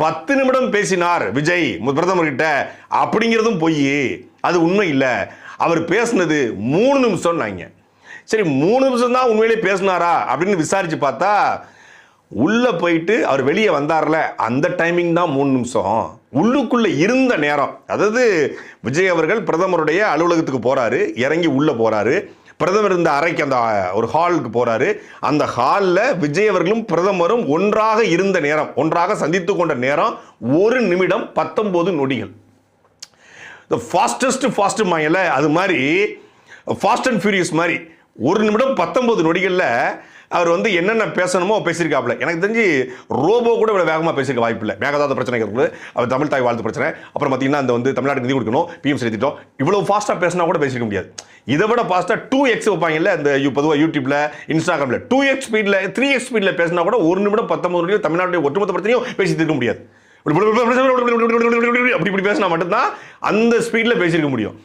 10 நிமிடம் பேசினார் விஜய் பிரதமர் கிட்ட அப்படிங்கிறதும் பொய், அது உண்மை இல்லை. அவர் பேசினது 3 நிமிஷம். சரி 3 நிமிஷம் தான் உண்மையிலே பேசினாரா அப்படின்னு விசாரிச்சு பார்த்தா உள்ள போயிட்டு அவர் வெளியே வந்தார்ல அந்த டைமிங் தான் 3 நிமிஷம். உள்ளுக்குள்ள இருந்த நேரம், அதாவது விஜய் அவர்கள் பிரதமருடைய அலுவலகத்துக்கு போறாரு, இறங்கி உள்ள போறாரு, பிரதமர் இந்த அறைக்கு அந்த ஒரு ஹாலுக்கு போறாரு. அந்த ஹாலில் விஜய் அவர்களும் பிரதமரும் ஒன்றாக இருந்த நேரம், ஒன்றாக சந்தித்து கொண்ட நேரம் 1 நிமிடம் 19 நொடிகள். ஃபாஸ்ட் மாயல அது மாதிரி ஃபாஸ்ட் அண்ட் ஃபியூரியஸ் மாதிரி 1 நிமிடம் 19 நொடிகளில் அவர் என்னென்ன பேசணுமோ பேசியிருக்காப்புல. எனக்கு தெரிஞ்சு ரோபோ கூட இவ்வளோ வேகமாக பேசியிருக்க வாய்ப்பு இல்லை. மேகதாத பிரச்சனை இருக்குது, அவர் தமிழ் தாய் வாழ்த்து பிரச்சனை, அப்புறம் பார்த்தீங்கன்னா அந்த தமிழ்நாட்டுக்கு நிதி கொடுக்கணும், பிஎம் செலுத்திட்டோம், இவ்வளோ ஃபாஸ்ட்டாக பேசினா கூட பேசிக்க முடியாது. இதை விட ஃபாஸ்ட்டாக 2x வைப்பாங்கல்ல இந்த பொதுவாக யூடியூப்ல இன்ஸ்டாகிராமில் 2x ஸ்பீடில் 3x ஸ்பீடில் பேசினா கூட 1 நிமிடம் 19 நொடிகள் தமிழ்நாட்டுடைய ஒட்டுமொத்த பிரச்சனையும் பேசி தீர்க்க முடியாது. அப்படி பேசினா மட்டும்தான் அந்த ஸ்பீடில் பேசியிருக்க முடியும்.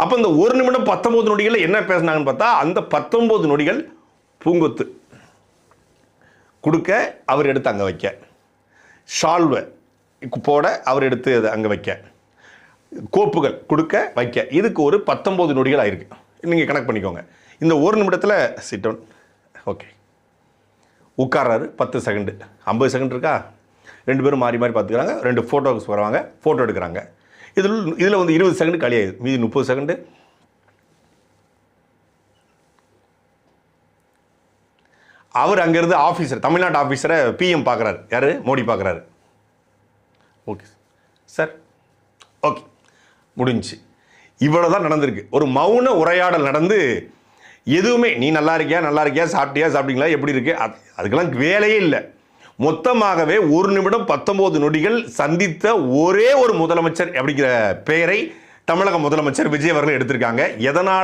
அப்போ இந்த 1 நிமிடம் 19 நொடிகளில் என்ன பேசினாங்கன்னு பார்த்தா அந்த 19 நொடிகள் பூங்கொத்து கொடுக்க அவர் எடுத்து அங்கே வைக்க, ஷால்வை போட அவர் எடுத்து அதை அங்கே வைக்க, கோப்புகள் கொடுக்க வைக்க, இதுக்கு ஒரு 19 நொடிகள் ஆயிருக்கு. நீங்கள் கணக்கு பண்ணிக்கோங்க. இந்த 1 நிமிடத்தில் சிட் டவுன், ஓகே, உட்கார்றாரு 10 செகண்டு, 50 செகண்ட் இருக்கா, 2 பேரும் மாறி மாறி பார்த்துக்கிறாங்க, 2 ஃபோட்டோஸ் வருவாங்க, ஃபோட்டோ எடுக்கிறாங்க. இதில் 20 செகண்ட் காலி ஆயிடுது, மீதி 30 செகண்டு. அவர் அங்கேருந்து ஆஃபீஸர், தமிழ்நாட்டு ஆஃபீஸரை பிஎம் பார்க்குறாரு, யார், மோடி பார்க்குறாரு. ஓகே சார், ஓகே, முடிஞ்சு. இவ்வளோ தான் நடந்திருக்கு. ஒரு மௌன உரையாடல் நடந்து எதுவுமே நீ நல்லா இருக்கியா சாப்பிட்டீங்களா எப்படி இருக்கு, அதுக்கெல்லாம் வேலையே இல்லை. மொத்தமாகவே 1 நிமிடம் 19 நொடிகள் சந்தித்த ஒரே ஒரு முதலமைச்சர் அப்படிங்கிற பெயரை தமிழக முதலமைச்சர் விஜய் அவர்கள் எடுத்திருக்காங்க. எதனால்